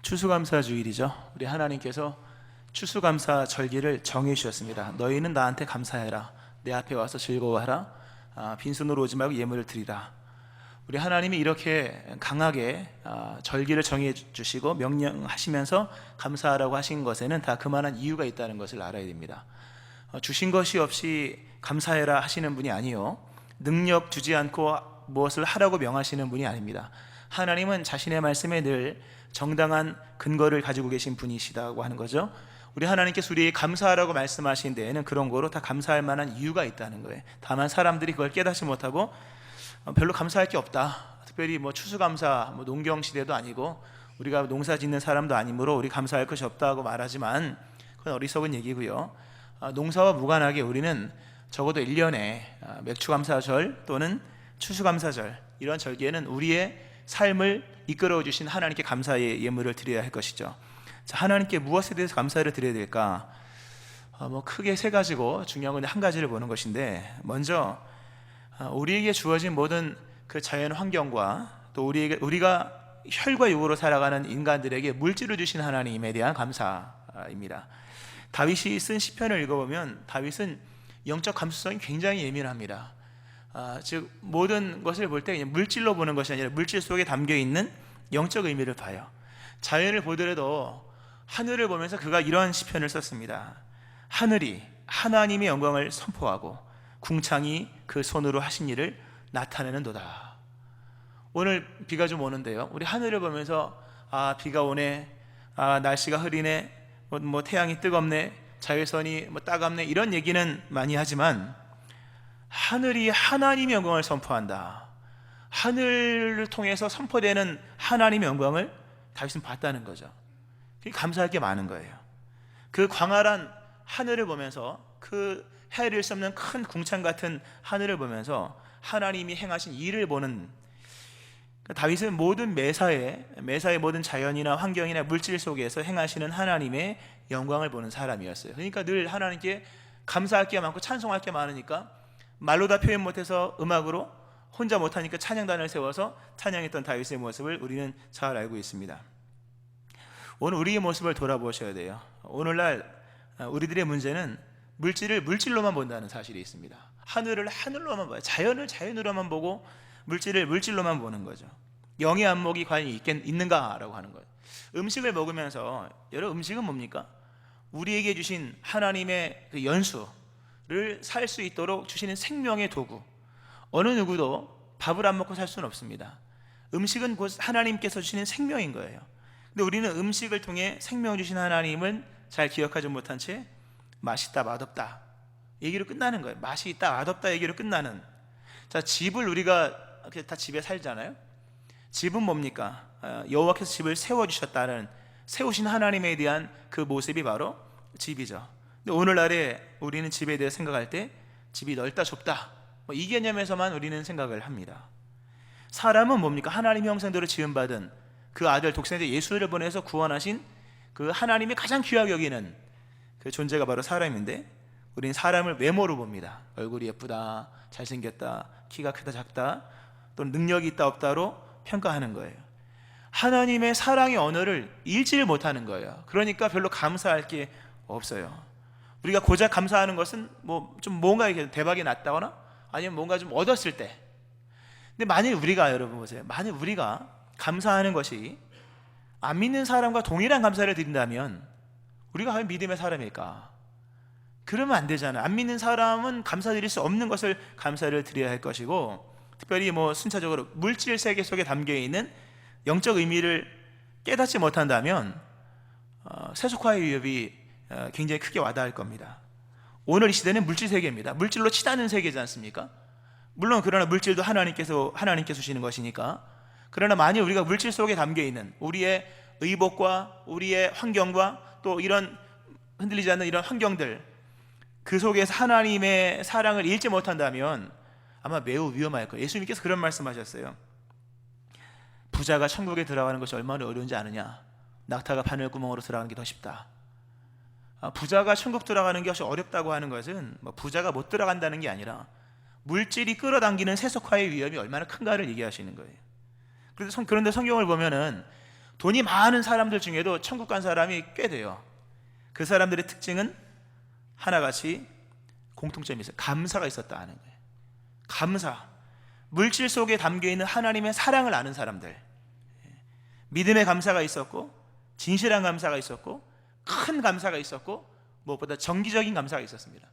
추수감사 주일이죠. 우리 하나님께서 추수감사 절기를 정해 주셨습니다. 너희는 나한테 감사해라. 내 앞에 와서 즐거워하라. 빈손으로 오지 말고 예물을 드리라. 우리 하나님이 이렇게 강하게 절기를 정해 주시고 명령하시면서 감사하라고 하신 것에는 다 그만한 이유가 있다는 것을 알아야 됩니다. 주신 것이 없이 감사해라 하시는 분이 아니요, 능력 주지 않고 무엇을 하라고 명하시는 분이 아닙니다. 하나님은 자신의 말씀에 늘 정당한 근거를 가지고 계신 분이시다고 하는 거죠. 우리 하나님께서 우리에게 감사하라고 말씀하신 데에는 그런 거로 다 감사할 만한 이유가 있다는 거예요. 다만 사람들이 그걸 깨닫지 못하고 별로 감사할 게 없다, 특별히 추수감사, 농경 시대도 아니고 우리가 농사 짓는 사람도 아니므로 우리 감사할 것이 없다고 말하지만 그건 어리석은 얘기고요. 농사와 무관하게 우리는 적어도 1년에 맥추감사절 또는 추수감사절, 이런 절기에는 우리의 삶을 이끌어 주신 하나님께 감사의 예물을 드려야 할 것이죠. 자, 하나님께 무엇에 대해서 감사를 드려야 될까? 크게 세 가지고 중요한 건 한 가지를 보는 것인데, 먼저 우리에게 주어진 모든 그 자연 환경과 또 우리가 혈과 육으로 살아가는 인간들에게 물질을 주신 하나님에 대한 감사입니다. 다윗이 쓴 시편을 읽어보면 다윗은 영적 감수성이 굉장히 예민합니다. 즉 모든 것을 볼 때 그냥 물질로 보는 것이 아니라 물질 속에 담겨있는 영적 의미를 봐요. 자연을 보더라도 하늘을 보면서 그가 이런 시편을 썼습니다. 하늘이 하나님의 영광을 선포하고 궁창이 그 손으로 하신 일을 나타내는도다. 오늘 비가 좀 오는데요, 우리 하늘을 보면서 비가 오네, 날씨가 흐리네, 태양이 뜨겁네, 자외선이 따갑네, 이런 얘기는 많이 하지만 하늘이 하나님의 영광을 선포한다, 하늘을 통해서 선포되는 하나님의 영광을 다윗은 봤다는 거죠. 감사할 게 많은 거예요. 그 광활한 하늘을 보면서, 그 헤아릴 수 없는 큰 궁창 같은 하늘을 보면서 하나님이 행하신 일을 보는, 다윗은 모든 매사의 모든 자연이나 환경이나 물질 속에서 행하시는 하나님의 영광을 보는 사람이었어요. 그러니까 늘 하나님께 감사할 게 많고 찬송할 게 많으니까 말로 다 표현 못해서 음악으로, 혼자 못하니까 찬양단을 세워서 찬양했던 다윗의 모습을 우리는 잘 알고 있습니다. 오늘 우리의 모습을 돌아보셔야 돼요. 오늘날 우리들의 문제는 물질을 물질로만 본다는 사실이 있습니다. 하늘을 하늘로만 봐요. 자연을 자연으로만 보고 물질을 물질로만 보는 거죠. 영의 안목이 과연 있는가라고 하는 거예요. 음식을 먹으면서, 여러분 음식은 뭡니까? 우리에게 주신 하나님의 그 연수를 살 수 있도록 주시는 생명의 도구. 어느 누구도 밥을 안 먹고 살 수는 없습니다. 음식은 곧 하나님께서 주시는 생명인 거예요. 근데 우리는 음식을 통해 생명을 주신 하나님은 잘 기억하지 못한 채 맛있다 맛없다 얘기로 끝나는 거예요. 맛이 있다 맛없다 얘기로 끝나는. 자, 집을 우리가 다 집에 살잖아요. 집은 뭡니까? 여호와께서 집을 세워주셨다는, 세우신 하나님에 대한 그 모습이 바로 집이죠. 근데 오늘날에 우리는 집에 대해 생각할 때 집이 넓다 좁다 이 개념에서만 우리는 생각을 합니다. 사람은 뭡니까? 하나님의 형상대로 지음받은 그 아들 독생자 예수를 보내서 구원하신 그 하나님이 가장 귀하게 여기는 그 존재가 바로 사람인데, 우리는 사람을 외모로 봅니다. 얼굴이 예쁘다, 잘생겼다, 키가 크다 작다, 또는 능력이 있다 없다로 평가하는 거예요. 하나님의 사랑의 언어를 읽지를 못하는 거예요. 그러니까 별로 감사할 게 없어요. 우리가 고작 감사하는 것은 좀 뭔가 이렇게 대박이 났다거나 아니면 뭔가 좀 얻었을 때. 근데 만일 우리가, 여러분 보세요, 만일 우리가 감사하는 것이 안 믿는 사람과 동일한 감사를 드린다면 우리가 과연 믿음의 사람일까? 그러면 안 되잖아요. 안 믿는 사람은 감사드릴 수 없는 것을 감사를 드려야 할 것이고, 특별히 순차적으로 물질 세계 속에 담겨있는 영적 의미를 깨닫지 못한다면 세속화의 위협이 굉장히 크게 와닿을 겁니다. 오늘 이 시대는 물질 세계입니다. 물질로 치닫는 세계지 않습니까? 물론 그러나 물질도 하나님께서 주시는 것이니까. 그러나 만일 우리가 물질 속에 담겨있는 우리의 의복과 우리의 환경과 또 이런 흔들리지 않는 이런 환경들, 그 속에서 하나님의 사랑을 잃지 못한다면 아마 매우 위험할 거예요. 예수님께서 그런 말씀하셨어요. 부자가 천국에 들어가는 것이 얼마나 어려운지 아느냐? 낙타가 바늘구멍으로 들어가는 게 더 쉽다. 부자가 천국 들어가는 것이 어렵다고 하는 것은 부자가 못 들어간다는 게 아니라 물질이 끌어당기는 세속화의 위험이 얼마나 큰가를 얘기하시는 거예요. 그런데 성경을 보면은 돈이 많은 사람들 중에도 천국 간 사람이 꽤 돼요. 그 사람들의 특징은 하나같이 공통점이 있어요. 감사가 있었다는 거예요. 감사. 물질 속에 담겨있는 하나님의 사랑을 아는 사람들, 믿음의 감사가 있었고, 진실한 감사가 있었고, 큰 감사가 있었고, 무엇보다 정기적인 감사가 있었습니다.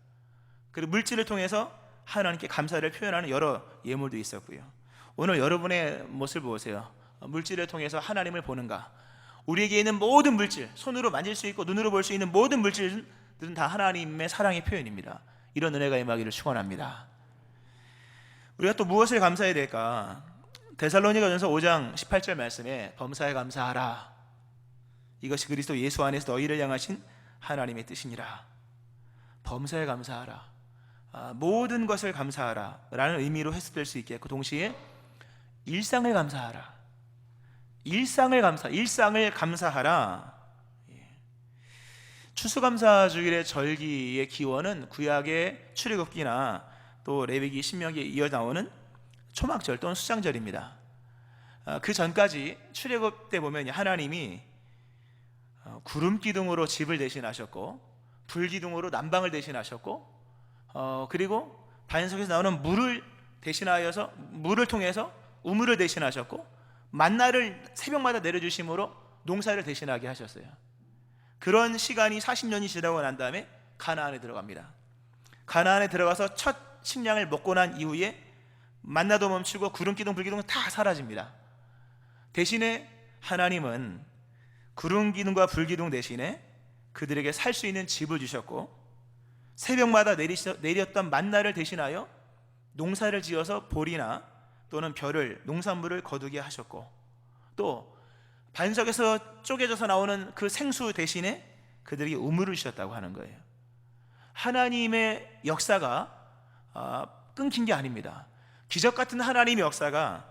그리고 물질을 통해서 하나님께 감사를 표현하는 여러 예물도 있었고요. 오늘 여러분의 모습을 보세요. 물질을 통해서 하나님을 보는가? 우리에게 있는 모든 물질, 손으로 만질 수 있고 눈으로 볼 수 있는 모든 물질들은 다 하나님의 사랑의 표현입니다. 이런 은혜가 임하기를 축원합니다. 우리가 또 무엇을 감사해야 될까? 데살로니가전서 5장 18절 말씀에 범사에 감사하라. 이것이 그리스도 예수 안에서 너희를 향하신 하나님의 뜻이니라. 범사에 감사하라. 모든 것을 감사하라 라는 의미로 해석될 수 있겠고, 동시에 일상을 감사하라. 일상을 감사하라. 추수감사주일의 절기의 기원은 구약의 출애굽기나 또 레위기, 신명기에 이어 나오는 초막절 또는 수장절입니다. 그 전까지 출애굽 때 보면 하나님이 구름 기둥으로 집을 대신하셨고, 불 기둥으로 남방을 대신하셨고, 그리고 반석에서 나오는 물을 대신하여서, 물을 통해서 우물을 대신하셨고, 만나를 새벽마다 내려주심으로 농사를 대신하게 하셨어요. 그런 시간이 40년이 지나고 난 다음에 가나안에 들어갑니다. 가나안에 들어가서 첫 식량을 먹고 난 이후에 만나도 멈추고 구름 기둥, 불 기둥은 다 사라집니다. 대신에 하나님은 구름 기둥과 불 기둥 대신에 그들에게 살 수 있는 집을 주셨고, 새벽마다 내렸던 만나를 대신하여 농사를 지어서 볼이나 또는 벼를, 농산물을 거두게 하셨고, 또 반석에서 쪼개져서 나오는 그 생수 대신에 그들에게 우물을 주셨다고 하는 거예요. 하나님의 역사가 끊긴 게 아닙니다. 기적 같은 하나님의 역사가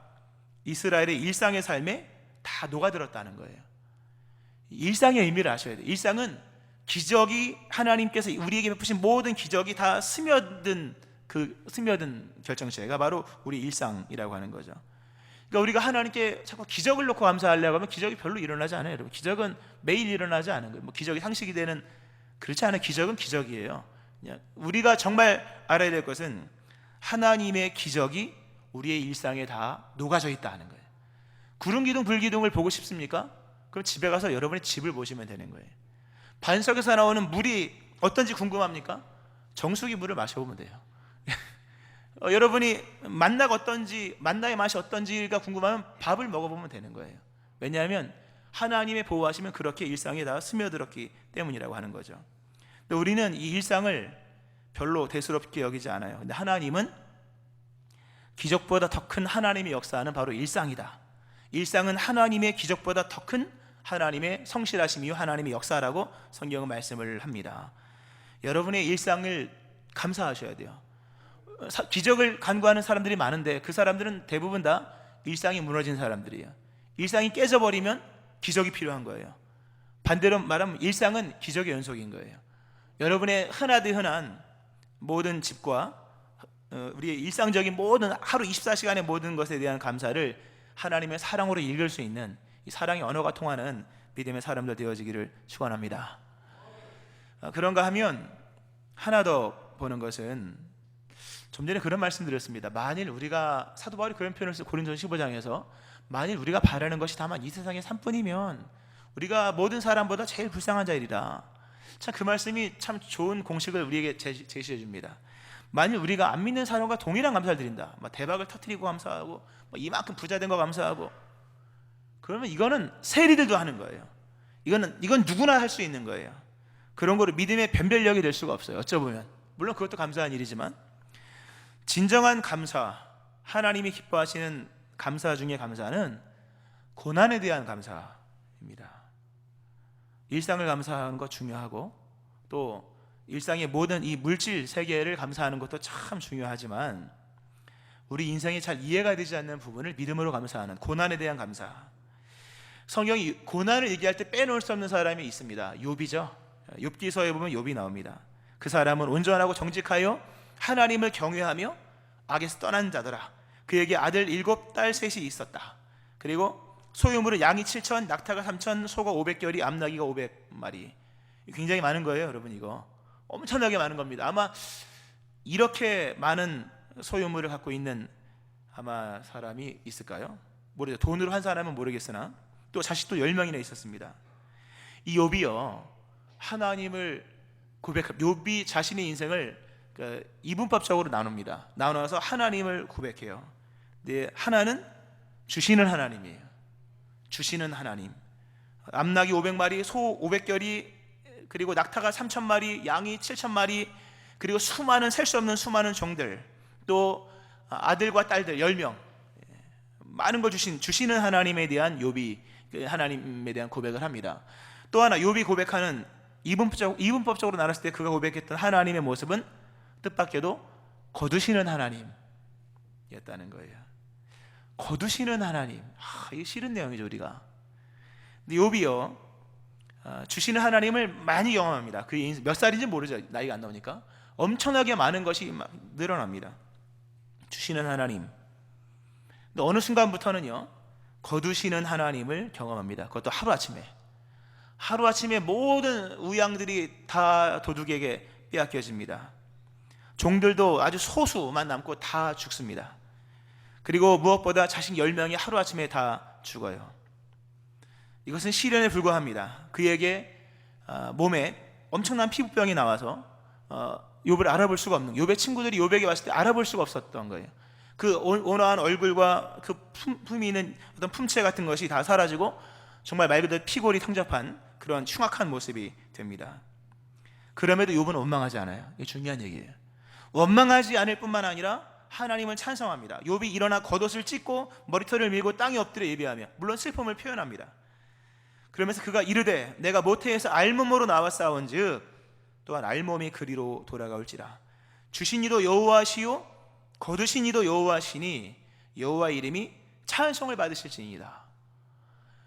이스라엘의 일상의 삶에 다 녹아들었다는 거예요. 일상의 의미를 아셔야 돼요. 일상은 기적이, 하나님께서 우리에게 베푸신 모든 기적이 다 스며든 결정체가 바로 우리 일상이라고 하는 거죠. 그러니까 우리가 하나님께 자꾸 기적을 놓고 감사하려고 하면 기적이 별로 일어나지 않아요. 여러분, 기적은 매일 일어나지 않은 거예요. 기적이 상식이 되는, 그렇지 않은 기적은 기적이에요. 우리가 정말 알아야 될 것은 하나님의 기적이 우리의 일상에 다 녹아져 있다는 거예요. 구름 기둥, 불 기둥을 보고 싶습니까? 그럼 집에 가서 여러분의 집을 보시면 되는 거예요. 반석에서 나오는 물이 어떤지 궁금합니까? 정수기 물을 마셔보면 돼요. 여러분이 만나가 어떤지, 만나의 맛이 어떤지가 궁금하면 밥을 먹어보면 되는 거예요. 왜냐하면 하나님의 보호하시면 그렇게 일상에 다 스며들었기 때문이라고 하는 거죠. 근데 우리는 이 일상을 별로 대수롭게 여기지 않아요. 근데 하나님은 기적보다 더 큰 하나님의 역사는 바로 일상이다. 일상은 하나님의 기적보다 더 큰 하나님의 성실하심이요 하나님의 역사라고 성경은 말씀을 합니다. 여러분의 일상을 감사하셔야 돼요. 기적을 간구하는 사람들이 많은데 그 사람들은 대부분 다 일상이 무너진 사람들이에요. 일상이 깨져버리면 기적이 필요한 거예요. 반대로 말하면 일상은 기적의 연속인 거예요. 여러분의 흔한 모든 집과 우리의 일상적인 모든 하루 24시간의 모든 것에 대한 감사를 하나님의 사랑으로 읽을 수 있는 이 사랑의 언어가 통하는 믿음의 사람들 되어지기를 축원합니다. 그런가 하면 하나 더 보는 것은, 좀 전에 그런 말씀 드렸습니다. 만일 우리가, 사도 바울이 그런 표현을 쓰고 고린도서 15장에서 만일 우리가 바라는 것이 다만 이 세상의 삶뿐이면 우리가 모든 사람보다 제일 불쌍한 자이리라. 참 그 말씀이 참 좋은 공식을 우리에게 제시해 줍니다. 만일 우리가 안 믿는 사람과 동일한 감사를 드린다, 대박을 터뜨리고 감사하고 이만큼 부자 된 거 감사하고, 그러면 이거는 세리들도 하는 거예요. 이건 누구나 할 수 있는 거예요. 그런 거를 믿음의 변별력이 될 수가 없어요. 어쩌보면 물론 그것도 감사한 일이지만, 진정한 감사, 하나님이 기뻐하시는 감사 중에 감사는 고난에 대한 감사입니다. 일상을 감사하는 것 중요하고, 또 일상의 모든 이 물질 세계를 감사하는 것도 참 중요하지만, 우리 인생이 잘 이해가 되지 않는 부분을 믿음으로 감사하는 고난에 대한 감사. 성경이 고난을 얘기할 때 빼놓을 수 없는 사람이 있습니다. 욥이죠. 욥기서에 보면 욥이 나옵니다. 그 사람은 온전하고 정직하여 하나님을 경외하며 악에서 떠난 자더라. 그에게 아들 7, 딸 3이 있었다. 그리고 소유물은 양이 7천, 낙타가 3천, 소가 500결이, 암나귀가 500마리. 굉장히 많은 거예요, 여러분. 이거 엄청나게 많은 겁니다. 아마 이렇게 많은 소유물을 갖고 있는 아마 사람이 있을까요? 모르죠. 돈으로 한 사람은 모르겠으나 또 자식도 10명이나 있었습니다. 이 욥이요, 하나님을 욥이 자신의 인생을 이분법적으로 나눕니다. 나눠서 하나님을 고백해요. 근데 하나는 주시는 하나님이에요. 주시는 하나님. 암나귀 500마리, 소 500결이, 그리고 낙타가 3,000마리, 양이 7,000마리, 그리고 수많은, 셀 수 없는 수많은 종들, 또 아들과 딸들 10명, 많은 걸 주시는 하나님에 대한 욥이 하나님에 대한 고백을 합니다. 또 하나, 욥이 고백하는 이분법적으로 나눴을 때 그가 고백했던 하나님의 모습은 뜻밖에도 거두시는 하나님이었다는 거예요. 거두시는 하나님. 이게 싫은 내용이죠, 우리가. 근데 욥이요, 주시는 하나님을 많이 경험합니다. 그 몇 살인지 모르죠, 나이가 안 나오니까. 엄청나게 많은 것이 막 늘어납니다. 주시는 하나님. 근데 어느 순간부터는요, 거두시는 하나님을 경험합니다. 그것도 하루아침에 모든 우양들이 다 도둑에게 빼앗겨집니다. 종들도 아주 소수만 남고 다 죽습니다. 그리고 무엇보다 자식 10명이 하루아침에 다 죽어요. 이것은 시련에 불과합니다. 그에게 몸에 엄청난 피부병이 나와서 욥을 알아볼 수가 없는, 욥의 친구들이 욥에게 왔을 때 알아볼 수가 없었던 거예요. 그 온화한 얼굴과 그 품이 있는 어떤 품체 같은 것이 다 사라지고 정말 말 그대로 피골이 통잡한 그런 흉악한 모습이 됩니다. 그럼에도 욥은 원망하지 않아요. 이게 중요한 얘기예요. 원망하지 않을 뿐만 아니라 하나님을 찬송합니다. 욥이 일어나 겉옷을 찢고 머리털을 밀고 땅에 엎드려 예배하며, 물론 슬픔을 표현합니다. 그러면서 그가 이르되 내가 모태에서 알몸으로 나와 싸운즉 또한 알몸이 그리로 돌아가올지라. 주신 이도 여호와시요 거두신 이도 여호와시니 여호와 이름이 찬송을 받으실지니이다.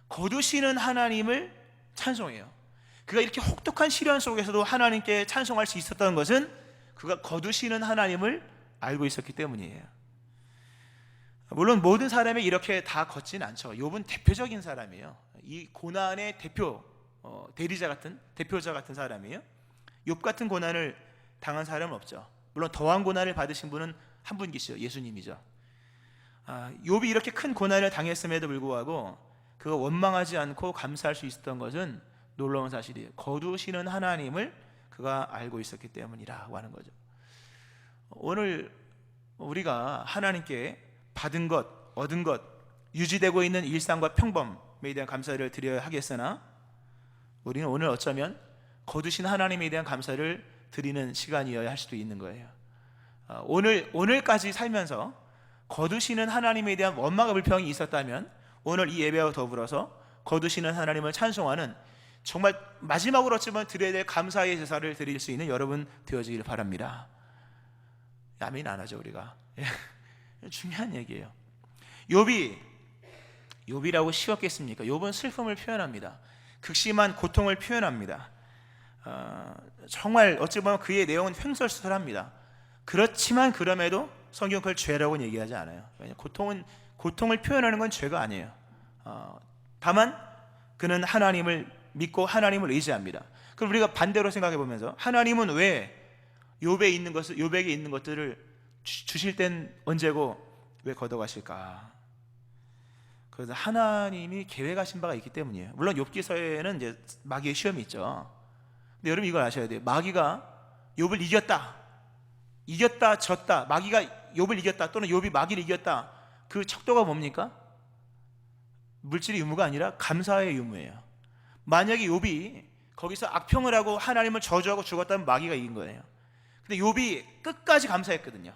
거두시는 하나님을 찬송해요. 그가 이렇게 혹독한 시련 속에서도 하나님께 찬송할 수 있었던 것은 그가 거두시는 하나님을 알고 있었기 때문이에요. 물론 모든 사람이 이렇게 다 걷진 않죠. 욥은 대표적인 사람이에요. 이 고난의 대리자 같은, 대표자 같은 사람이에요. 욥 같은 고난을 당한 사람은 없죠. 물론 더한 고난을 받으신 분은 한 분 계시죠. 예수님이죠. 욥이 이렇게 큰 고난을 당했음에도 불구하고 그가 원망하지 않고 감사할 수 있었던 것은 놀라운 사실이에요. 거두시는 하나님을 그가 알고 있었기 때문이라고 하는 거죠. 오늘 우리가 하나님께 받은 것, 얻은 것, 유지되고 있는 일상과 평범에 대한 감사를 드려야 하겠으나 우리는 오늘 어쩌면 거두신 하나님에 대한 감사를 드리는 시간이어야 할 수도 있는 거예요. 오늘까지 살면서 거두시는 하나님에 대한 원망과 불평이 있었다면 오늘 이 예배와 더불어서 거두시는 하나님을 찬송하는, 정말 마지막으로 어쩌면 드려야 될 감사의 제사를 드릴 수 있는 여러분 되어지길 바랍니다. 아멘 안 하죠 우리가. 중요한 얘기예요. 욥이라고 쉬웠겠습니까? 욥은 슬픔을 표현합니다. 극심한 고통을 표현합니다. 정말 어찌 보면 그의 내용은 횡설수설합니다. 그렇지만 그럼에도 성경 그걸 죄라고는 얘기하지 않아요. 고통을 표현하는 건 죄가 아니에요. 다만 그는 하나님을 믿고 하나님을 의지합니다. 그럼 우리가 반대로 생각해 보면서 하나님은 왜 욥에게 있는 것들을 주실 땐 언제고 왜 걷어가실까? 그래서 하나님이 계획하신 바가 있기 때문이에요. 물론 욥기서에는 이제 마귀의 시험이 있죠. 근데 여러분 이걸 아셔야 돼요. 마귀가 욥을 이겼다, 졌다. 마귀가 욥을 이겼다 또는 욥이 마귀를 이겼다. 그 척도가 뭡니까? 물질의 유무가 아니라 감사의 유무예요. 만약에 욥이 거기서 악평을 하고 하나님을 저주하고 죽었다면 마귀가 이긴 거예요. 근데 욥이 끝까지 감사했거든요.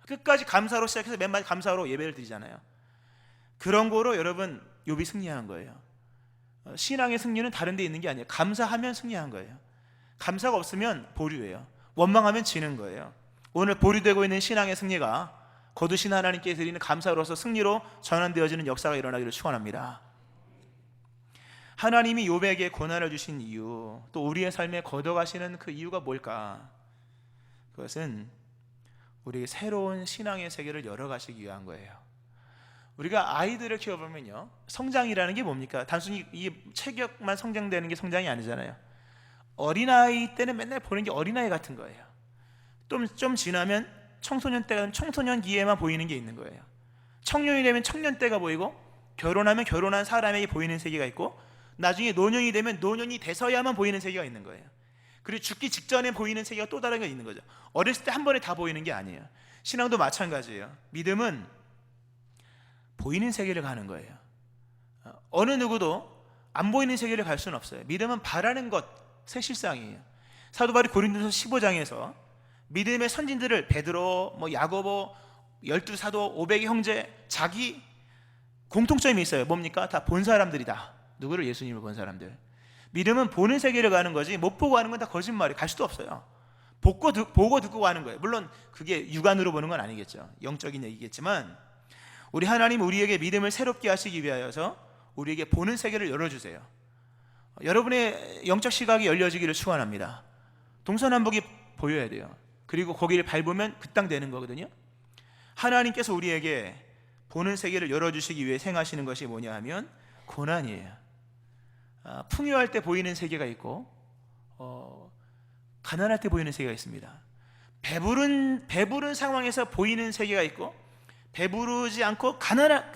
끝까지 감사로 시작해서 맨 마지막 감사로 예배를 드리잖아요. 그런 거로 여러분 욥이 승리한 거예요. 신앙의 승리는 다른 데 있는 게 아니에요. 감사하면 승리한 거예요. 감사가 없으면 보류예요. 원망하면 지는 거예요. 오늘 보류되고 있는 신앙의 승리가 거두신 하나님께 드리는 감사로서 승리로 전환되어지는 역사가 일어나기를 축원합니다. 하나님이 욥에게 고난을 주신 이유, 또 우리의 삶에 걷어가시는 그 이유가 뭘까? 그것은 우리에게 새로운 신앙의 세계를 열어가시기 위한 거예요. 우리가 아이들을 키워보면요, 성장이라는 게 뭡니까? 단순히 이 체격만 성장되는 게 성장이 아니잖아요. 어린아이 때는 맨날 보는 게 어린아이 같은 거예요. 좀 지나면 청소년 때가 되면 청소년기에만 보이는 게 있는 거예요. 청년이 되면 청년 때가 보이고, 결혼하면 결혼한 사람에게 보이는 세계가 있고, 나중에 노년이 되면 노년이 돼서야만 보이는 세계가 있는 거예요. 그리고 죽기 직전에 보이는 세계가 또 다른 게 있는 거죠. 어렸을 때 한 번에 다 보이는 게 아니에요. 신앙도 마찬가지예요. 믿음은 보이는 세계를 가는 거예요. 어느 누구도 안 보이는 세계를 갈 수는 없어요. 믿음은 바라는 것의 실상이에요. 사도 바울이 고린도서 15장에서 믿음의 선진들을 베드로, 야고보, 12사도, 500의 형제, 자기 공통점이 있어요. 뭡니까? 다 본 사람들이다. 누구를? 예수님을 본 사람들. 믿음은 보는 세계를 가는 거지 못 보고 가는 건 다 거짓말이에요. 갈 수도 없어요. 보고 듣고 가는 거예요. 물론 그게 육안으로 보는 건 아니겠죠. 영적인 얘기겠지만, 우리 하나님 우리에게 믿음을 새롭게 하시기 위하여서 우리에게 보는 세계를 열어주세요. 여러분의 영적 시각이 열려지기를 축원합니다. 동서남북이 보여야 돼요. 그리고 거기를 밟으면 그 땅 되는 거거든요. 하나님께서 우리에게 보는 세계를 열어주시기 위해 행하시는 것이 뭐냐 하면 고난이에요. 풍요할 때 보이는 세계가 있고, 가난할 때 보이는 세계가 있습니다. 배부른 상황에서 보이는 세계가 있고, 배부르지 않고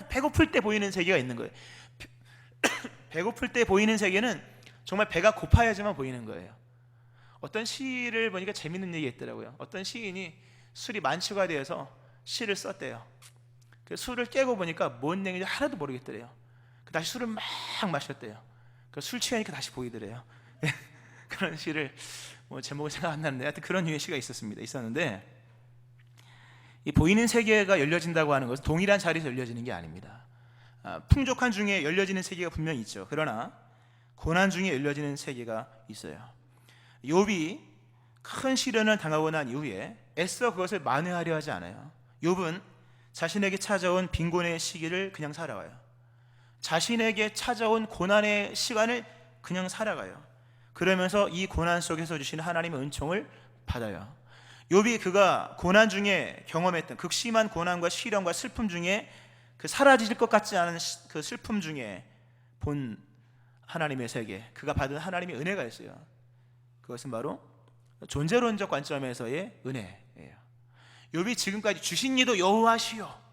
배고플 때 보이는 세계가 있는 거예요. 배고플 때 보이는 세계는 정말 배가 고파야지만 보이는 거예요. 어떤 시를 보니까 재밌는 얘기 있더라고요. 어떤 시인이 술이 만취가 되어서 시를 썼대요. 그 술을 깨고 보니까 뭔 얘기인지 하나도 모르겠더래요. 다시 술을 막 마셨대요. 술 취하니까 다시 보이더래요. 그런 시를 제목은 생각 안 나는데, 하여튼 그런 유의 시가 있었는데, 이 보이는 세계가 열려진다고 하는 것은 동일한 자리에서 열려지는 게 아닙니다. 풍족한 중에 열려지는 세계가 분명히 있죠. 그러나 고난 중에 열려지는 세계가 있어요. 욥이 큰 시련을 당하고 난 이후에 애써 그것을 만회하려 하지 않아요. 욥은 자신에게 찾아온 빈곤의 시기를 그냥 살아가요. 자신에게 찾아온 고난의 시간을 그냥 살아가요. 그러면서 이 고난 속에서 주시는 하나님의 은총을 받아요. 욥이 그가 고난 중에 경험했던 극심한 고난과 시련과 슬픔 중에 그 사라질 것 같지 않은 그 슬픔 중에 본 하나님의 세계, 그가 받은 하나님의 은혜가 있어요. 그것은 바로 존재론적 관점에서의 은혜예요. 욥이 지금까지 주신 이도 여호와시요,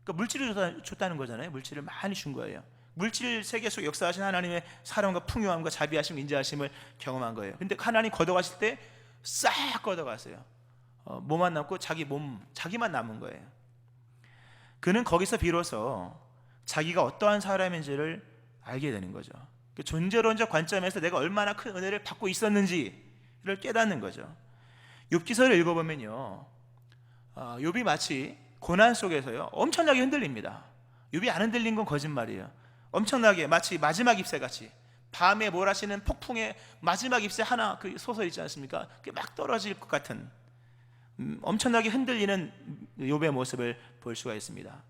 그러니까 물질을 줬다는 거잖아요. 물질을 많이 준 거예요. 물질 세계 속 역사하신 하나님의 사랑과 풍요함과 자비하심, 인자하심을 경험한 거예요. 근데 하나님 걷어가실 때 싹 걷어갔어요. 뭐만 남고 자기만 남은 거예요. 그는 거기서 비로소 자기가 어떠한 사람인지를 알게 되는 거죠. 존재론적 관점에서 내가 얼마나 큰 은혜를 받고 있었는지를 깨닫는 거죠. 욥기서를 읽어보면요, 욥이 마치 고난 속에서요 엄청나게 흔들립니다. 욥이 안 흔들린 건 거짓말이에요. 엄청나게, 마치 마지막 잎새같이 밤에 몰아치는 폭풍의 마지막 잎새 하나, 그 소설 있지 않습니까? 그게 막 떨어질 것 같은 엄청나게 흔들리는 욥의 모습을 볼 수가 있습니다.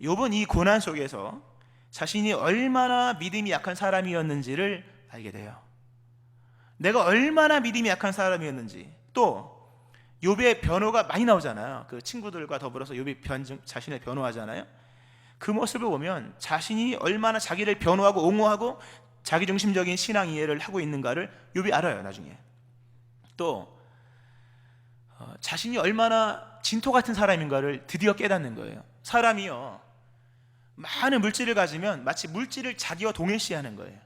욥은 이 고난 속에서 자신이 얼마나 믿음이 약한 사람이었는지를 알게 돼요. 내가 얼마나 믿음이 약한 사람이었는지. 또 욥의 변호가 많이 나오잖아요. 그 친구들과 더불어서 욥이 자신을 변호하잖아요. 그 모습을 보면 자신이 얼마나 자기를 변호하고 옹호하고 자기중심적인 신앙 이해를 하고 있는가를 욥이 알아요. 나중에 또 자신이 얼마나 진토 같은 사람인가를 드디어 깨닫는 거예요. 사람이요, 많은 물질을 가지면 마치 물질을 자기와 동일시하는 거예요.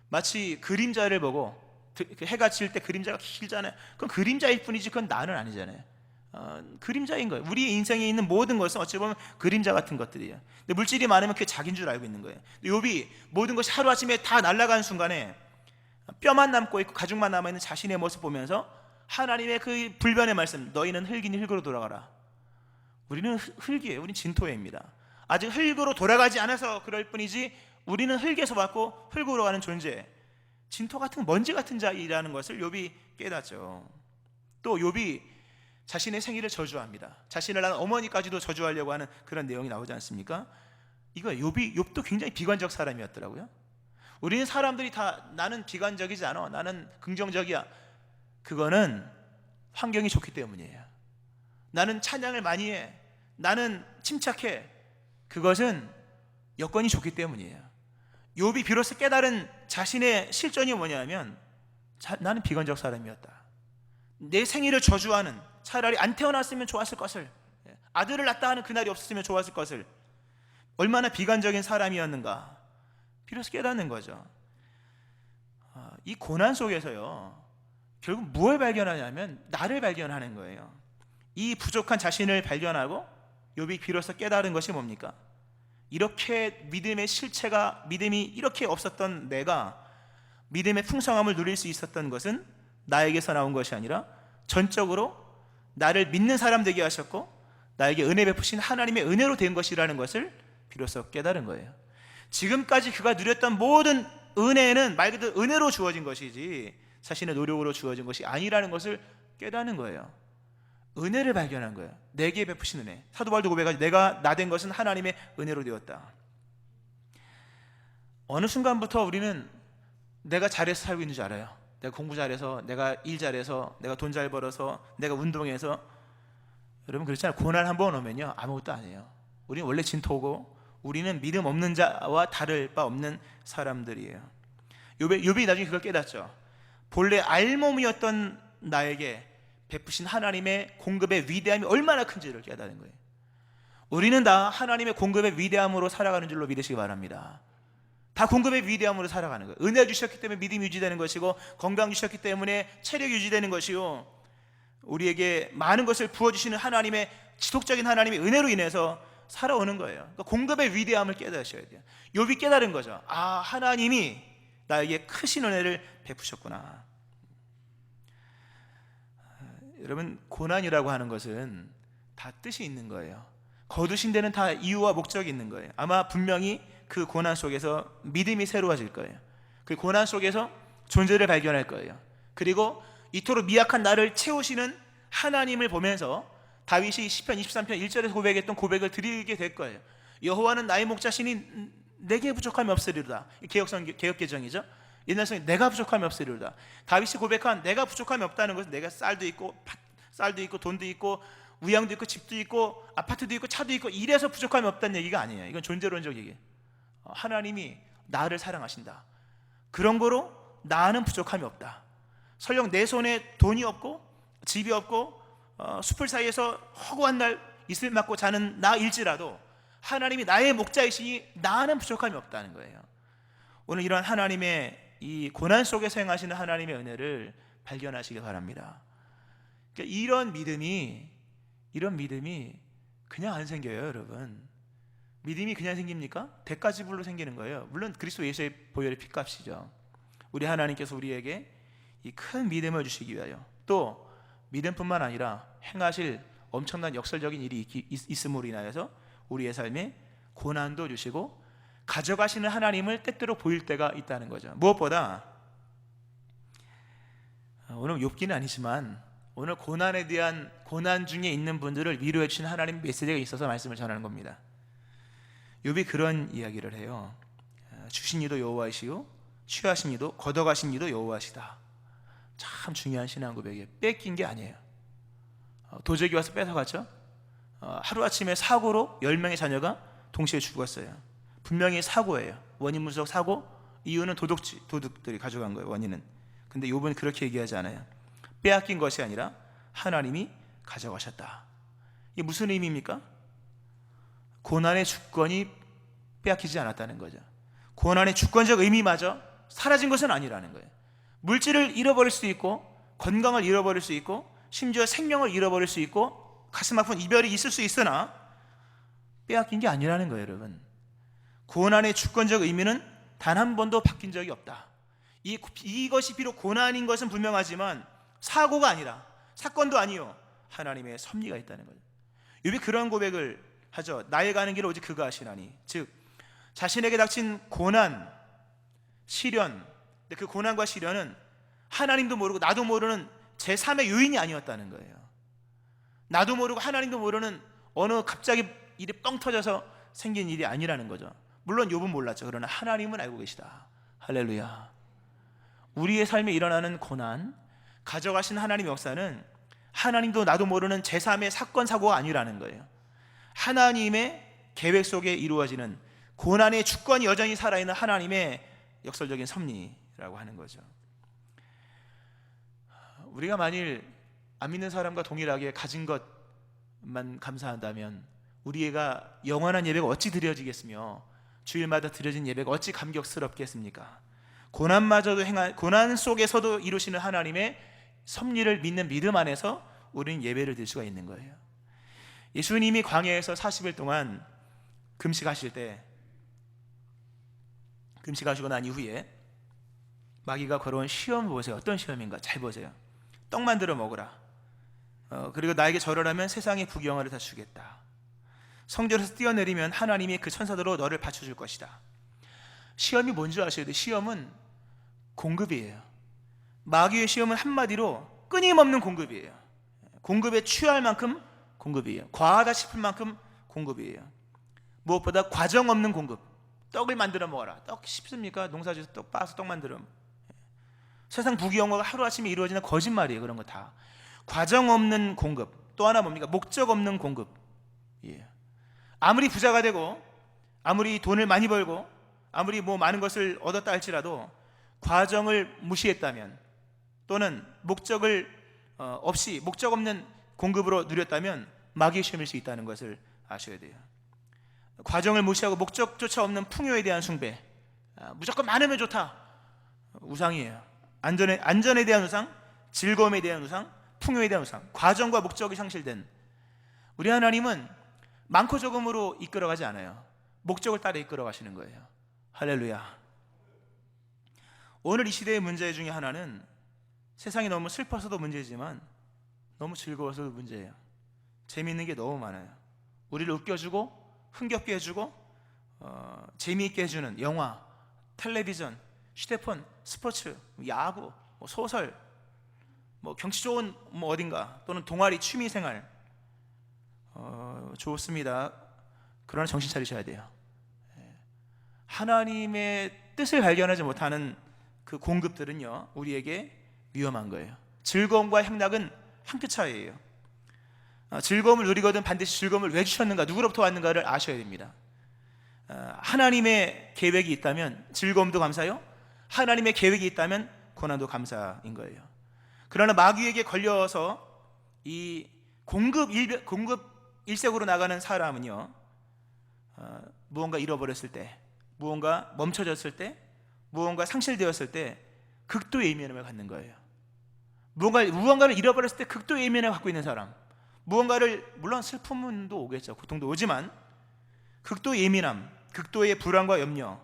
마치 그림자를 보고, 해가 질 때 그림자가 길잖아요. 그건 그림자일 뿐이지 그건 나는 아니잖아요. 그림자인 거예요. 우리 인생에 있는 모든 것은 어찌 보면 그림자 같은 것들이에요. 근데 물질이 많으면 그게 자기인 줄 알고 있는 거예요. 욥이 모든 것이 하루아침에 다 날아가는 순간에 뼈만 남고 있고 가죽만 남아있는 자신의 모습 보면서 하나님의 그 불변의 말씀, 너희는 흙이니 흙으로 돌아가라. 우리는 흙이에요. 우리는 진토입니다. 아직 흙으로 돌아가지 않아서 그럴 뿐이지 우리는 흙에서 왔고 흙으로 가는 존재, 진토 같은 먼지 같은 자이라는 것을 욥이 깨닫죠. 또 욥이 자신의 생일을 저주합니다. 자신을 낳은 어머니까지도 저주하려고 하는 그런 내용이 나오지 않습니까? 이거 욥도 굉장히 비관적 사람이었더라고요. 우리는 사람들이 다 나는 비관적이지 않아, 나는 긍정적이야. 그거는 환경이 좋기 때문이에요. 나는 찬양을 많이 해, 나는 침착해. 그것은 여건이 좋기 때문이에요. 욥이 비로소 깨달은 자신의 실존이 뭐냐면 나는 비관적 사람이었다. 내 생일을 저주하는, 차라리 안 태어났으면 좋았을 것을, 아들을 낳다 하는 그날이 없었으면 좋았을 것을, 얼마나 비관적인 사람이었는가 비로소 깨닫는 거죠. 이 고난 속에서요, 결국 무엇을 발견하냐면 나를 발견하는 거예요. 이 부족한 자신을 발견하고 욥이 비로소 깨달은 것이 뭡니까? 이렇게 믿음의 실체가, 믿음이 이렇게 없었던 내가 믿음의 풍성함을 누릴 수 있었던 것은 나에게서 나온 것이 아니라 전적으로 나를 믿는 사람 되게 하셨고 나에게 은혜 베푸신 하나님의 은혜로 된 것이라는 것을 비로소 깨달은 거예요. 지금까지 그가 누렸던 모든 은혜는 말 그대로 은혜로 주어진 것이지 자신의 노력으로 주어진 것이 아니라는 것을 깨닫는 거예요. 은혜를 발견한 거예요. 내게 베푸신 은혜. 사도 바울도 고백하지, 내가 나 된 것은 하나님의 은혜로 되었다. 어느 순간부터 우리는 내가 잘해서 살고 있는 줄 알아요. 내가 공부 잘해서, 내가 일 잘해서, 내가 돈 잘 벌어서, 내가 운동해서. 여러분 그렇잖아요. 고난 한번 오면요 아무것도 아니에요. 우리는 원래 진토고 우리는 믿음 없는 자와 다를 바 없는 사람들이에요. 욥이 나중에 그걸 깨닫죠. 본래 알몸이었던 나에게 베푸신 하나님의 공급의 위대함이 얼마나 큰지를 깨닫는 거예요. 우리는 다 하나님의 공급의 위대함으로 살아가는 줄로 믿으시기 바랍니다. 다 공급의 위대함으로 살아가는 거예요. 은혜 주셨기 때문에 믿음이 유지되는 것이고, 건강 주셨기 때문에 체력이 유지되는 것이요, 우리에게 많은 것을 부어주시는 하나님의 지속적인 하나님의 은혜로 인해서 살아오는 거예요. 그러니까 공급의 위대함을 깨달으셔야 돼요. 욥이 깨달은 거죠. 아, 하나님이 나에게 크신 은혜를 베푸셨구나. 여러분, 고난이라고 하는 것은 다 뜻이 있는 거예요. 거두신 데는 다 이유와 목적이 있는 거예요. 아마 분명히 그 고난 속에서 믿음이 새로워질 거예요. 그 고난 속에서 존재를 발견할 거예요. 그리고 이토록 미약한 나를 채우시는 하나님을 보면서 다윗이 시편 23편 1절에서 고백했던 고백을 드리게 될 거예요. 여호와는 나의 목자시니 내게 부족함이 없으리로다. 개역개정이죠. 옛날 성에 내가 부족함이 없으리로다. 다윗이 고백한 내가 부족함이 없다는 것은 내가 쌀도 있고 돈도 있고 우양도 있고 집도 있고 아파트도 있고 차도 있고 이래서 부족함이 없다는 얘기가 아니에요. 이건 존재론적 얘기예요. 하나님이 나를 사랑하신다. 그런 거로 나는 부족함이 없다. 설령 내 손에 돈이 없고 집이 없고 숲을 사이에서 허구한 날 이슬 맞고 자는 나일지라도 하나님이 나의 목자이시니 나는 부족함이 없다는 거예요. 오늘 이러한 하나님의 이 고난 속에서 행하시는 하나님의 은혜를 발견하시기 바랍니다. 그러니까 이런 믿음이 그냥 안 생겨요, 여러분. 믿음이 그냥 생깁니까? 대가지불로 생기는 거예요. 물론 그리스도 예수의 보혈의 피값이죠. 우리 하나님께서 우리에게 이 큰 믿음을 주시기 위하여, 또 믿음뿐만 아니라 행하실 엄청난 역설적인 일이 있음으로 인하여서 우리의 삶에 고난도 주시고 가져가시는 하나님을 때때로 보일 때가 있다는 거죠. 무엇보다 오늘 욥기는 아니지만 오늘 고난에 대한, 고난 중에 있는 분들을 위로해 주신 하나님 메시지가 있어서 말씀을 전하는 겁니다. 욥이 그런 이야기를 해요. 주신 이도 여호와이시요 취하신 이도 걷어가신 이도 여호와시다. 참 중요한 신앙 고백이에요. 뺏긴 게 아니에요. 도적이 와서 뺏어갔죠. 하루아침에 사고로 10명의 자녀가 동시에 죽었어요. 분명히 사고예요. 원인 분석 사고, 이유는 도둑들이 가져간 거예요, 원인은. 근데 욥은 그렇게 얘기하지 않아요. 빼앗긴 것이 아니라 하나님이 가져가셨다. 이게 무슨 의미입니까? 고난의 주권이 빼앗기지 않았다는 거죠. 고난의 주권적 의미마저 사라진 것은 아니라는 거예요. 물질을 잃어버릴 수 있고, 건강을 잃어버릴 수 있고, 심지어 생명을 잃어버릴 수 있고, 가슴 아픈 이별이 있을 수 있으나 빼앗긴 게 아니라는 거예요, 여러분. 고난의 주권적 의미는 단 한 번도 바뀐 적이 없다. 이것이 비록 고난인 것은 분명하지만 사고가 아니라, 사건도 아니요, 하나님의 섭리가 있다는 거예요. 욥이 그런 고백을 하죠. 나의 가는 길을 오직 그가 아시나니. 즉 자신에게 닥친 고난, 시련, 근데 그 고난과 시련은 하나님도 모르고 나도 모르는 제3의 요인이 아니었다는 거예요. 나도 모르고 하나님도 모르는 어느 갑자기 일이 뻥 터져서 생긴 일이 아니라는 거죠. 물론 욥은 몰랐죠. 그러나 하나님은 알고 계시다. 할렐루야. 우리의 삶에 일어나는 고난, 가져가신 하나님의 역사는 하나님도 나도 모르는 제3의 사건 사고가 아니라는 거예요. 하나님의 계획 속에 이루어지는 고난의 주권이 여전히 살아있는 하나님의 역설적인 섭리라고 하는 거죠. 우리가 만일 안 믿는 사람과 동일하게 가진 것만 감사한다면 우리가 영원한 예배가 어찌 드려지겠으며 주일마다 드려진 예배가 어찌 감격스럽겠습니까? 고난 속에서도 이루시는 하나님의 섭리를 믿는 믿음 안에서 우리는 예배를 드릴 수가 있는 거예요. 예수님이 광야에서 40일 동안 금식하시고 난 이후에 마귀가 걸어온 시험 보세요. 어떤 시험인가? 잘 보세요. 떡 만들어 먹으라. 그리고 나에게 절하라면 세상의 부귀영화를 다 주겠다. 성전에서 뛰어내리면 하나님이 그 천사들로 너를 받쳐줄 것이다. 시험이 뭔지 아셔야 돼요. 시험은 공급이에요. 마귀의 시험은 한마디로 끊임없는 공급이에요. 공급에 취할 만큼 공급이에요. 과하다 싶을 만큼 공급이에요. 무엇보다 과정 없는 공급. 떡을 만들어 먹어라. 떡 쉽습니까? 농사지어서 떡 빻아서 떡 만들어. 세상 부귀영화가 하루아침에 이루어지는 거짓말이에요. 그런 거 다. 과정 없는 공급. 또 하나 뭡니까? 목적 없는 공급. 예. 아무리 부자가 되고 아무리 돈을 많이 벌고 아무리 많은 것을 얻었다 할지라도 과정을 무시했다면 또는 목적을 없이 목적 없는 공급으로 누렸다면 마귀의 시험일 수 있다는 것을 아셔야 돼요. 과정을 무시하고 목적조차 없는 풍요에 대한 숭배, 무조건 많으면 좋다, 우상이에요. 안전에 대한 우상, 즐거움에 대한 우상, 풍요에 대한 우상, 과정과 목적이 상실된 우리 하나님은 많고 적음으로 이끌어가지 않아요. 목적을 따라 이끌어가시는 거예요. 할렐루야. 오늘 이 시대의 문제 중에 하나는 세상이 너무 슬퍼서도 문제지만 너무 즐거워서도 문제예요. 재미있는 게 너무 많아요. 우리를 웃겨주고 흥겹게 해주고 재미있게 해주는 영화, 텔레비전, 휴대폰, 스포츠, 야구, 소설, 경치 좋은 어딘가 또는 동아리, 취미생활 좋습니다. 그러나 정신 차리셔야 돼요. 하나님의 뜻을 발견하지 못하는 그 공급들은요 우리에게 위험한 거예요. 즐거움과 행락은 한 끗 차이예요. 즐거움을 누리거든 반드시 즐거움을 왜 주셨는가, 누구로부터 왔는가를 아셔야 됩니다. 하나님의 계획이 있다면 즐거움도 감사요, 하나님의 계획이 있다면 고난도 감사인 거예요. 그러나 마귀에게 걸려서 이 공급 일색으로 나가는 사람은요 무언가 잃어버렸을 때, 무언가 멈춰졌을 때, 무언가 상실되었을 때 극도의 예민함을 갖는 거예요. 무언가를 잃어버렸을 때 극도의 예민함을 갖고 있는 사람, 무언가를, 물론 슬픔도 오겠죠, 고통도 오지만 극도의 예민함, 극도의 불안과 염려,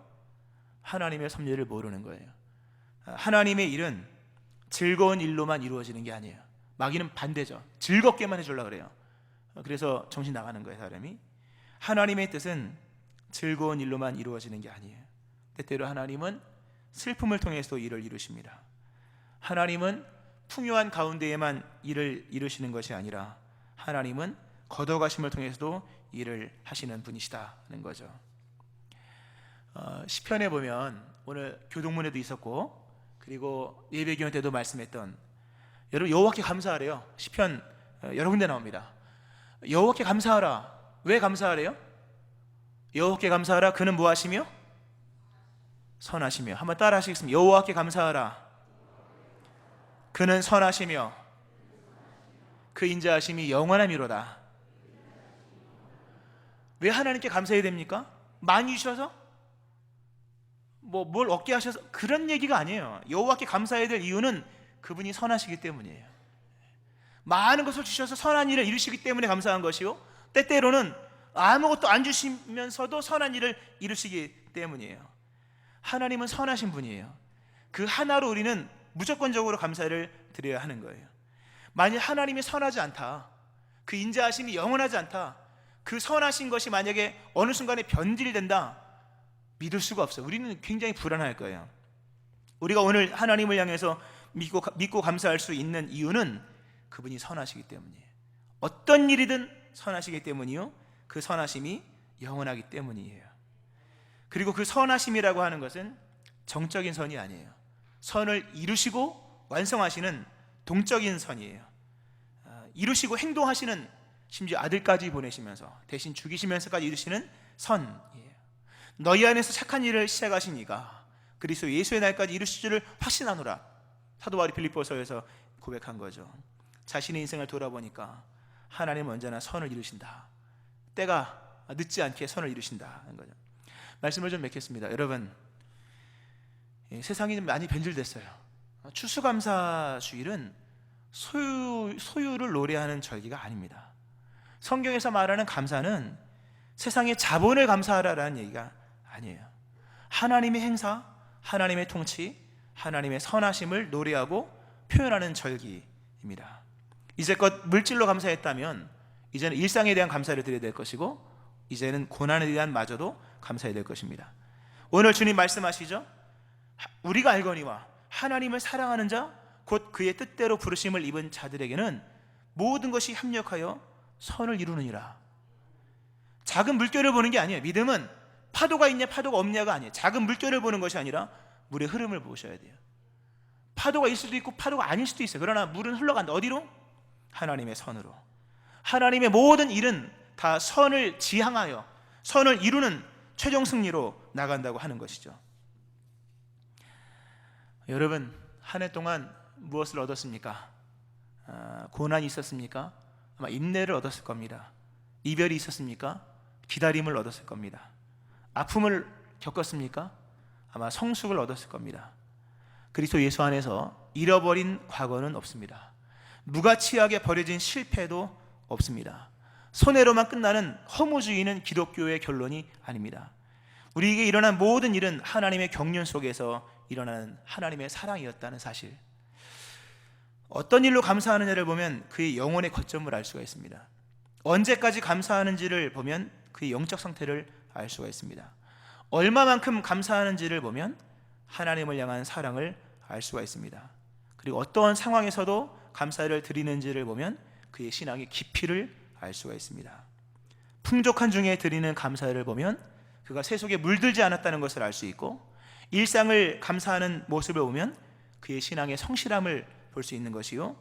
하나님의 섭리를 모르는 거예요. 하나님의 일은 즐거운 일로만 이루어지는 게 아니에요. 마귀는 반대죠. 즐겁게만 해주려고 그래요. 그래서 정신 나가는 거예요, 사람이. 하나님의 뜻은 즐거운 일로만 이루어지는 게 아니에요. 때때로 하나님은 슬픔을 통해서 일을 이루십니다. 하나님은 풍요한 가운데에만 일을 이루시는 것이 아니라 하나님은 걷어가심을 통해서도 일을 하시는 분이시다는 거죠. 시편에 보면 오늘 교동문에도 있었고 그리고 예배기원 때도 말씀했던, 여러분 여호와께 감사하래요. 시편 여러 군데 나옵니다. 여호와께 감사하라. 왜 감사하래요? 여호와께 감사하라. 그는 무엇하시며? 선하시며. 한번 따라 하시겠습니다. 여호와께 감사하라. 그는 선하시며 그 인자하심이 영원함이로다. 왜 하나님께 감사해야 됩니까? 많이 주셔서? 뭘 얻게 하셔서? 그런 얘기가 아니에요. 여호와께 감사해야 될 이유는 그분이 선하시기 때문이에요. 많은 것을 주셔서 선한 일을 이루시기 때문에 감사한 것이요, 때때로는 아무것도 안 주시면서도 선한 일을 이루시기 때문이에요. 하나님은 선하신 분이에요. 그 하나로 우리는 무조건적으로 감사를 드려야 하는 거예요. 만약 하나님이 선하지 않다, 그 인자하심이 영원하지 않다, 그 선하신 것이 만약에 어느 순간에 변질된다, 믿을 수가 없어요. 우리는 굉장히 불안할 거예요. 우리가 오늘 하나님을 향해서 믿고 감사할 수 있는 이유는 그분이 선하시기 때문이에요. 어떤 일이든 선하시기 때문이요, 그 선하심이 영원하기 때문이에요. 그리고 그 선하심이라고 하는 것은 정적인 선이 아니에요. 선을 이루시고 완성하시는 동적인 선이에요. 이루시고 행동하시는, 심지어 아들까지 보내시면서 대신 죽이시면서까지 이루시는 선이에요. 너희 안에서 착한 일을 시작하신 이가 그리스도 예수의 날까지 이루실 줄을 확신하노라. 사도 바울이 빌립보서에서 고백한 거죠. 자신의 인생을 돌아보니까 하나님은 언제나 선을 이루신다. 때가 늦지 않게 선을 이루신다는 거죠. 말씀을 좀 맺겠습니다. 여러분, 세상이 많이 변질됐어요. 추수감사 주일은 소유를 노래하는 절기가 아닙니다. 성경에서 말하는 감사는 세상의 자본을 감사하라라는 얘기가 아니에요. 하나님의 행사, 하나님의 통치, 하나님의 선하심을 노래하고 표현하는 절기입니다. 이제껏 물질로 감사했다면 이제는 일상에 대한 감사를 드려야 될 것이고, 이제는 고난에 대한 마저도 감사해야 될 것입니다. 오늘 주님 말씀하시죠. 우리가 알거니와 하나님을 사랑하는 자 곧 그의 뜻대로 부르심을 입은 자들에게는 모든 것이 협력하여 선을 이루느니라. 작은 물결을 보는 게 아니에요. 믿음은 파도가 있냐 파도가 없냐가 아니에요. 작은 물결을 보는 것이 아니라 물의 흐름을 보셔야 돼요. 파도가 있을 수도 있고 파도가 아닐 수도 있어요. 그러나 물은 흘러간다. 어디로? 하나님의 선으로. 하나님의 모든 일은 다 선을 지향하여 선을 이루는 최종 승리로 나간다고 하는 것이죠. 여러분, 한 해 동안 무엇을 얻었습니까? 고난이 있었습니까? 아마 인내를 얻었을 겁니다. 이별이 있었습니까? 기다림을 얻었을 겁니다. 아픔을 겪었습니까? 아마 성숙을 얻었을 겁니다. 그리스도 예수 안에서 잃어버린 과거는 없습니다. 무가치하게 버려진 실패도 없습니다. 손해로만 끝나는 허무주의는 기독교의 결론이 아닙니다. 우리에게 일어난 모든 일은 하나님의 경륜 속에서 일어나는 하나님의 사랑이었다는 사실. 어떤 일로 감사하느냐를 보면 그의 영혼의 거점을 알 수가 있습니다. 언제까지 감사하는지를 보면 그의 영적 상태를 알 수가 있습니다. 얼마만큼 감사하는지를 보면 하나님을 향한 사랑을 알 수가 있습니다. 그리고 어떠한 상황에서도 감사를 드리는지를 보면 그의 신앙의 깊이를 알 수가 있습니다. 풍족한 중에 드리는 감사를 보면 그가 세속에 물들지 않았다는 것을 알 수 있고, 일상을 감사하는 모습을 보면 그의 신앙의 성실함을 볼 수 있는 것이요,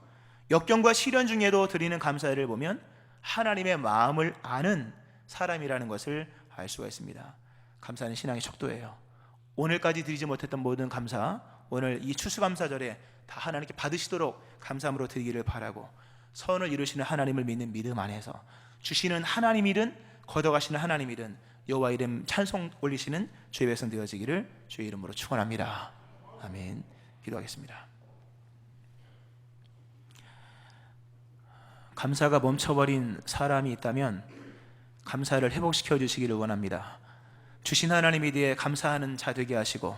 역경과 시련 중에도 드리는 감사를 보면 하나님의 마음을 아는 사람이라는 것을 알 수가 있습니다. 감사는 신앙의 척도예요. 오늘까지 드리지 못했던 모든 감사, 오늘 이 추수감사절에 다 하나님께 받으시도록 감사함으로 드리기를 바라고, 선을 이루시는 하나님을 믿는 믿음 안에서 주시는 하나님이든 걷어가시는 하나님이든 여호와 이름 찬송 올리시는 주의 백성 되어지기를 주의 이름으로 축원합니다. 아멘. 기도하겠습니다. 감사가 멈춰버린 사람이 있다면 감사를 회복시켜 주시기를 원합니다. 주신 하나님에 대해 감사하는 자 되게 하시고,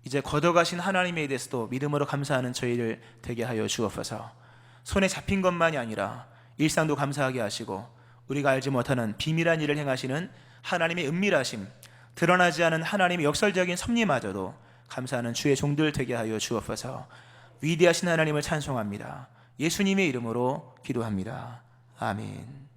이제 걷어가신 하나님에 대해서도 믿음으로 감사하는 저희를 되게 하여 주옵소서. 손에 잡힌 것만이 아니라 일상도 감사하게 하시고, 우리가 알지 못하는 비밀한 일을 행하시는 하나님의 은밀하심, 드러나지 않은 하나님의 역설적인 섭리마저도 감사하는 주의 종들 되게 하여 주옵소서. 위대하신 하나님을 찬송합니다. 예수님의 이름으로 기도합니다. 아멘.